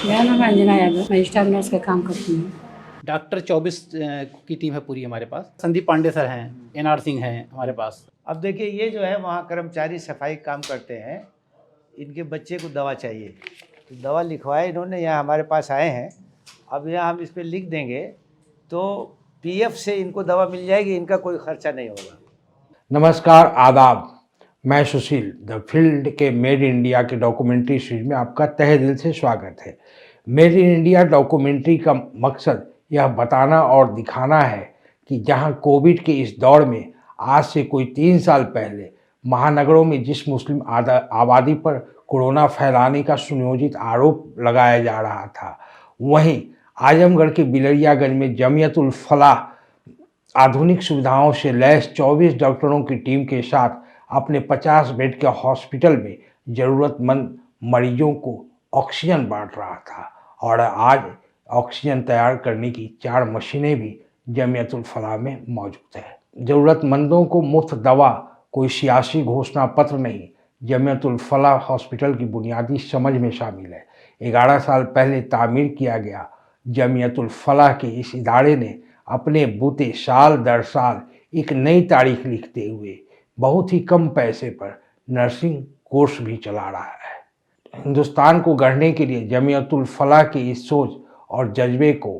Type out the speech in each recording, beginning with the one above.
मेरा नाम है अंजना यादव, मैं स्टाफ नर्स का काम करती हूँ। डॉक्टर 24 की टीम है पूरी हमारे पास। संदीप पांडे सर हैं, एनआर सिंह हैं हमारे पास। अब देखिए, ये जो है वहाँ कर्मचारी सफाई काम करते हैं, इनके बच्चे को दवा चाहिए तो दवा लिखवाए इन्होंने, यहाँ हमारे पास आए हैं। अब यहाँ हम इस पर लिख देंगे तो पीएफ से इनको दवा मिल जाएगी, इनका कोई खर्चा नहीं होगा। नमस्कार, आदाब। मैं सुशील द फील्ड के मेड इन इंडिया के डॉक्यूमेंट्री सीरीज में आपका तहे दिल से स्वागत है। मेड इन इंडिया डॉक्यूमेंट्री का मकसद यह बताना और दिखाना है कि जहां कोविड के इस दौर में आज से कोई 3 साल पहले महानगरों में जिस मुस्लिम आबादी पर कोरोना फैलाने का सुनियोजित आरोप लगाया जा रहा था, वहीं आजमगढ़ के बिलरियागंज में जमीयतुल फलाह आधुनिक सुविधाओं से लैस 24 डॉक्टरों की टीम के साथ अपने 50 बेड के हॉस्पिटल में ज़रूरतमंद मरीजों को ऑक्सीजन बांट रहा था। और आज ऑक्सीजन तैयार करने की 4 मशीनें भी जमीयतुल फलाह में मौजूद है। ज़रूरतमंदों को मुफ्त दवा कोई सियासी घोषणा पत्र नहीं, जमीयतुल फलाह हॉस्पिटल की बुनियादी समझ में शामिल है। 11 साल पहले तामीर किया गया जमीयतुल फलाह के इस इदारे ने अपने बूते साल दर साल एक नई तारीख लिखते हुए बहुत ही कम पैसे पर नर्सिंग कोर्स भी चला रहा है। हिंदुस्तान को गढ़ने के लिए जमीयतुल फलाह की इस सोच और जज्बे को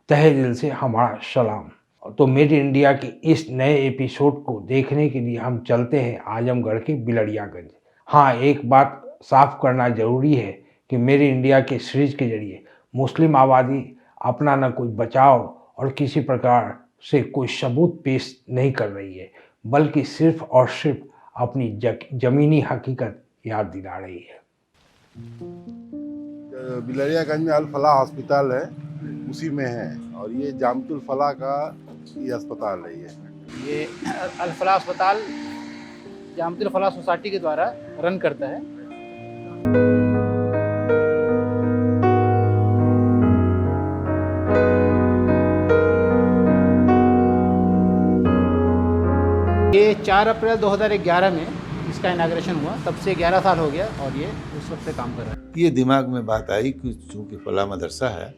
तहे दिल से हमारा सलाम। तो मेड इन इंडिया के इस नए एपिसोड को देखने के लिए हम चलते हैं आजमगढ़ के बिलरियागंज। हाँ, एक बात साफ करना जरूरी है कि मेड इन इंडिया के सीरीज के जरिए मुस्लिम आबादी अपना न कोई बचाव और किसी प्रकार से कोई सबूत पेश नहीं कर रही है, बल्कि सिर्फ और सिर्फ अपनी जमीनी हकीकत याद दिला रही है। बिलरियागंज में अल फलाह हॉस्पिटल है, उसी में है, और ये जामतुल फलाह का ये अस्पताल है। ये अल फलाह अस्पताल जामतुल फलाह सोसाइटी के द्वारा रन करता है। ये 4 अप्रैल 2011 में इसका इनाग्रेशन हुआ, तब से 11 साल हो गया और ये उस वक्त से काम कर रहा है। ये दिमाग में बात आई कि चूँकि फलाह मदरसा है,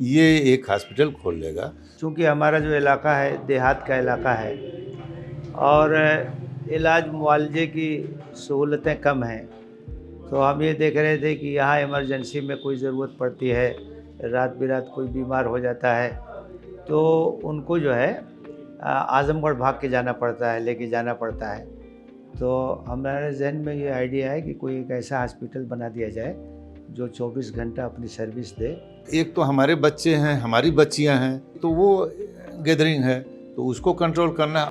ये एक हॉस्पिटल खोल लेगा। चूँकि हमारा जो इलाका है देहात का इलाका है और इलाज मुआवजे की सहूलतें कम हैं, तो हम ये देख रहे थे कि यहाँ इमरजेंसी में कोई ज़रूरत पड़ती है, रात बिरात कोई बीमार हो जाता है तो उनको जो है आजमगढ़ भाग के जाना पड़ता है, लेके जाना पड़ता है। तो हमारे जहन में ये आइडिया है कि कोई एक ऐसा हॉस्पिटल बना दिया जाए जो 24 घंटा अपनी सर्विस दे। एक तो हमारे बच्चे हैं, हमारी बच्चियां हैं, तो वो गैदरिंग है, तो उसको कंट्रोल करना।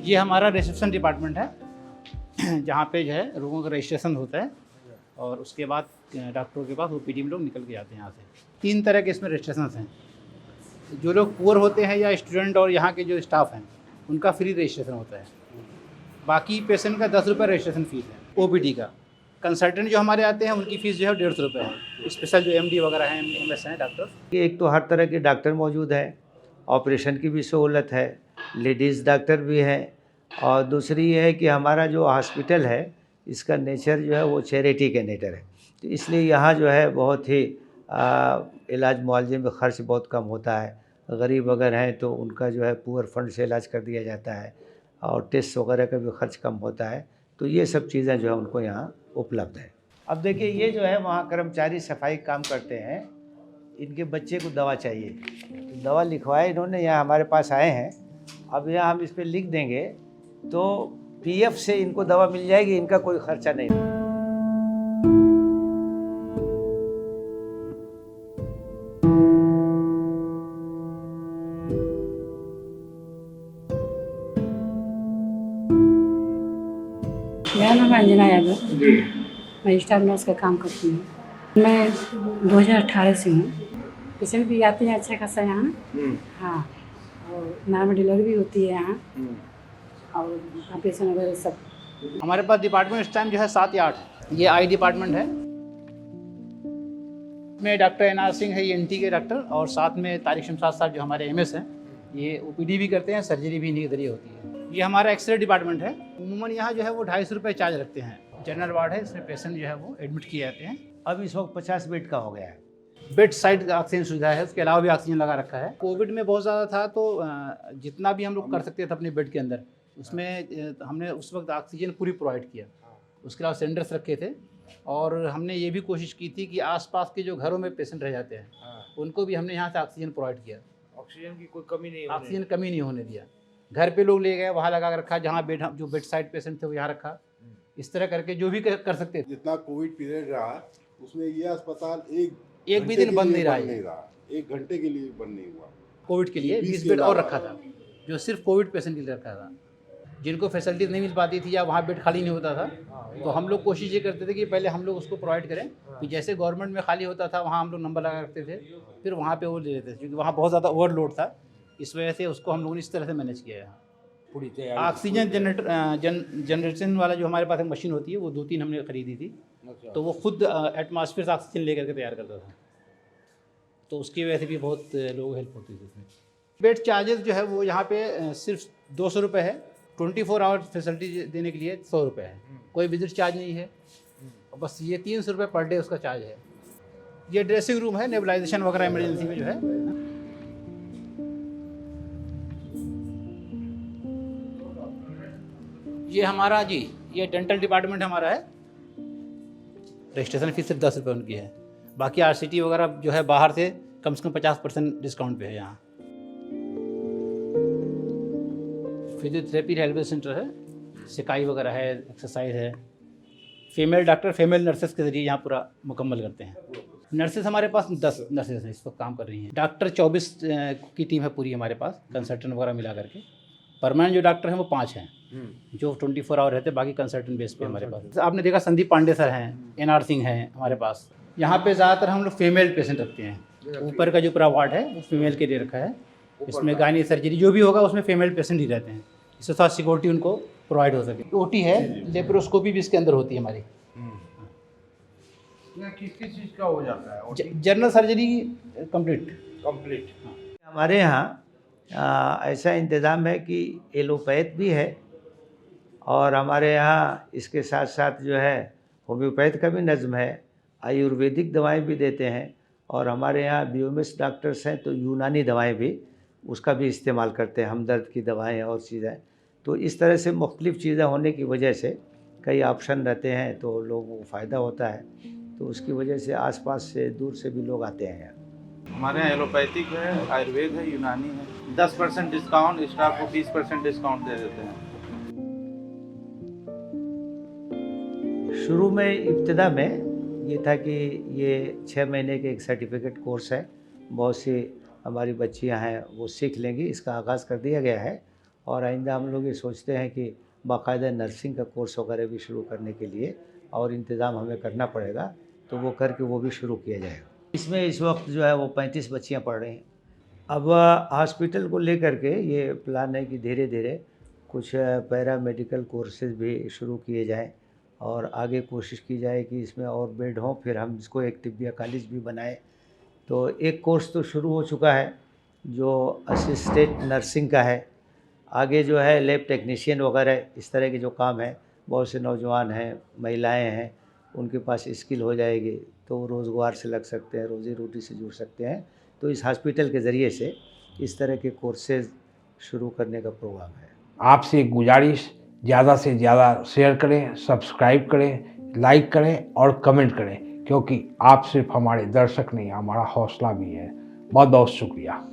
ये हमारा रिसेप्शन डिपार्टमेंट है, जहाँ पे जो है लोगों का रजिस्ट्रेशन होता है और उसके बाद डॉक्टरों के पास ओपीडी में लोग निकल के जाते हैं यहाँ से। 3 तरह के इसमें रजिस्ट्रेशन हैं। जो लोग पुअर होते हैं या स्टूडेंट और यहाँ के जो स्टाफ हैं, उनका फ्री रजिस्ट्रेशन होता है। बाकी पेशेंट का 10 रुपये रजिस्ट्रेशन फ़ीस है। ओपीडी का कंसल्टेंट जो हमारे आते हैं उनकी फ़ीस जो है 150 रुपये है। स्पेशल जो एमडी वगैरह हैं, एमएस हैं डॉक्टर। एक तो हर तरह के डॉक्टर मौजूद है, ऑपरेशन की भी सहूलत है, लेडीज़ डॉक्टर भी हैं, और दूसरी ये है कि हमारा जो हॉस्पिटल है इसका नेचर जो है वो चैरिटी के नेचर है, तो इसलिए यहाँ जो है बहुत ही इलाज मुआवजे में ख़र्च बहुत कम होता है। गरीब अगर हैं तो उनका जो है पुअर फंड से इलाज कर दिया जाता है और टेस्ट वगैरह का भी खर्च कम होता है। तो ये सब चीज़ें जो है उनको यहाँ उपलब्ध है। अब देखिए, ये जो है वहाँ कर्मचारी सफाई काम करते हैं, इनके बच्चे को दवा चाहिए तो दवा लिखवाए इन्होंने, यहाँ हमारे पास आए हैं। अब यहाँ हम इस पर लिख देंगे तो पीएफ से इनको दवा मिल जाएगी, इनका कोई खर्चा नहीं होगा। मेरा नाम है अंजना यादव, मैं स्टाफ नर्स का काम करती हूँ। मैं 2018 से हूँ। पेशेंट भी आते हैं अच्छा खासा यहाँ। हाँ, और नॉर्मल डिलीवरी भी होती है यहाँ और ऑपरेशन वगैरह सब। हमारे पास डिपार्टमेंट इस टाइम जो है 7 या 8 है। ये आई डिपार्टमेंट है, में डॉक्टर एनआर सिंह है, ये एनटी के डॉक्टर, और साथ में तारिक शमशाद साहब जो हमारे एमएस हैं, ये ओपीडी भी करते हैं, सर्जरी भी इन्हीं के जरिए होती है। ये हमारा एक्सरे डिपार्टमेंट है। उमूमन यहाँ जो है वो 250 रुपये चार्ज रखते हैं जनरल वार्ड है, इसमें पेशेंट जो है वो एडमिट किए जाते हैं। अब इस वक्त 50 बेड का हो गया है। बेड साइड ऑक्सीजन सुविधा है, उसके अलावा भी ऑक्सीजन लगा रखा है। कोविड में बहुत ज़्यादा था, तो जितना भी हम लोग कर सकते थे अपने बेड के अंदर, उसमें हमने उस वक्त ऑक्सीजन पूरी प्रोवाइड किया। उसके अलावा सिलेंडर्स रखे थे, और हमने ये भी कोशिश की थी कि आसपास के जो घरों में पेशेंट रह जाते हैं उनको भी हमने यहाँ से ऑक्सीजन प्रोवाइड किया। ऑक्सीजन की कोई कमी नहीं ऑक्सीजन कमी नहीं होने दिया। घर पे लोग ले गए, वहाँ लगा कर रखा, जहाँ जो बेड साइड पेशेंट थे वो यहाँ रखा। इस तरह करके जो भी कर सकते थे। जितना कोविड पीरियड रहा उसमें ये अस्पताल एक भी दिन बंद नहीं रहा। 1 घंटे के लिए बंद नहीं हुआ। कोविड के लिए 20 बेड और रखा था, जो सिर्फ कोविड पेशेंट के लिए रखा था। जिनको फैसिलिटीज़ नहीं मिल पाती थी या वहाँ बेड खाली नहीं होता था, तो हम लोग कोशिश ये करते थे कि पहले हम लोग उसको प्रोवाइड करें, कि जैसे गवर्नमेंट में खाली होता था वहाँ हम लोग नंबर लगा रखते थे, फिर वहाँ पे वो ले लेते थे, क्योंकि वहाँ बहुत ज़्यादा ओवरलोड था। इस वजह से उसको हम लोगों ने इस तरह से मैनेज किया है। पूरी तैयारी। ऑक्सीजन जनरेशन वाला जो हमारे पास एक मशीन होती है, वो 2-3 हमने खरीदी थी, तो वो खुद एटमॉस्फेयर से ऑक्सीजन लेकर के तैयार करता था, तो उसकी वजह से भी बहुत लोगों को हेल्प होती थी उसमें। बेड चार्जेस जो है वो यहाँ पे सिर्फ 200 रुपये है। 24 आवर फैसिलिटी देने के लिए 100 रुपये है, कोई विजिट चार्ज नहीं है। बस ये 300 रुपये पर डे उसका चार्ज है। ये ड्रेसिंग रूम है, नेबुलाइजेशन वगैरह इमरजेंसी में जो है। ये हमारा जी, ये डेंटल डिपार्टमेंट हमारा है। रजिस्ट्रेशन फीस सिर्फ 10 रुपये उनकी है, बाकी RCT वगैरह जो है बाहर से कम 50% डिस्काउंट पे है। यहाँ फिजियोथेरेपी रिहैबिलिटेशन सेंटर है, सिकाई वगैरह है, एक्सरसाइज है। फीमेल डॉक्टर फीमेल नर्सेस के ज़रिए यहाँ पूरा मुकम्मल करते हैं। नर्सेस हमारे पास 10 नर्सेस हैं इस वक्त काम कर रही हैं। डॉक्टर 24 की टीम है पूरी हमारे पास, कंसल्टेंट वगैरह मिला करके। परमानेंट जो डॉक्टर हैं वो 5 हैं, जो 24 आवर रहते हैं, बाकी कंसल्टेंट बेस पे हमारे पास। आपने देखा संदीप पांडे सर हैं, NR सिंह हैं हमारे पास। यहाँ पे ज़्यादातर हम लोग फीमेल पेशेंट रखते हैं। ऊपर का जो पूरा वार्ड है वो फीमेल के लिए रखा है। इसमें गायनी सर्जरी जो भी होगा उसमें फीमेल पेशेंट ही रहते हैं, इससे थोड़ा सिक्योरिटी उनको प्रोवाइड हो सके। OT है, लेप्रोस्कोपी भी इसके अंदर होती है हमारी। किस किस चीज़ का हो जाता है? General surgery complete. हमारे यहाँ ऐसा इंतज़ाम है कि एलोपैथ भी है, और हमारे यहाँ इसके साथ साथ जो है होम्योपैथ का भी नज़म है, आयुर्वेदिक दवाएं भी देते हैं, और हमारे यहाँ BOMS डॉक्टर्स हैं तो यूनानी दवाएं भी उसका भी इस्तेमाल करते हैं, हमदर्द की दवाएं और चीज़ें। तो इस तरह से मुख्तलिफ़ चीज़ें होने की वजह से कई ऑप्शन रहते हैं, तो लोगों को फ़ायदा होता है, तो उसकी वजह से आसपास से दूर से भी लोग आते हैं यहाँ। हमारे यहाँ एलोपैथिक है, आयुर्वेद है, यूनानी है। 10% डिस्काउंट, स्टाफ को 20% डिस्काउंट दे देते हैं। शुरू में इब्तिदा में ये था कि ये 6 महीने के एक सर्टिफिकेट कोर्स है, बहुत सी हमारी बच्चियां हैं वो सीख लेंगी, इसका आगाज़ कर दिया गया है। और आइंदा हम लोग ये सोचते हैं कि बाकायदा नर्सिंग का कोर्स वगैरह भी शुरू करने के लिए और इंतज़ाम हमें करना पड़ेगा, तो वो करके वो भी शुरू किया जाएगा। इसमें इस वक्त जो है वो 35 बच्चियाँ पढ़ रही हैं। अब हॉस्पिटल को लेकर के ये प्लान है कि धीरे धीरे कुछ पैरा मेडिकल कोर्सेज भी शुरू किए जाएं, और आगे कोशिश की जाए कि इसमें और बेड हों, फिर हम इसको एक तिब्बिया कॉलेज भी बनाएं। तो एक कोर्स तो शुरू हो चुका है जो असिस्टेंट नर्सिंग का है, आगे जो है लैब टेक्नीशियन वगैरह इस तरह के जो काम है, बहुत से नौजवान हैं, महिलाएं हैं, उनके पास स्किल हो जाएगी तो वो रोज़गार से लग सकते हैं, रोज़ी रोटी से जुड़ सकते हैं। तो इस हॉस्पिटल के ज़रिए से इस तरह के कोर्सेज शुरू करने का प्रोग्राम है। आपसे गुजारिश, ज़्यादा से ज़्यादा शेयर करें, सब्सक्राइब करें, लाइक करें और कमेंट करें, क्योंकि आप सिर्फ हमारे दर्शक नहीं, हमारा हौसला भी है। बहुत बहुत शुक्रिया।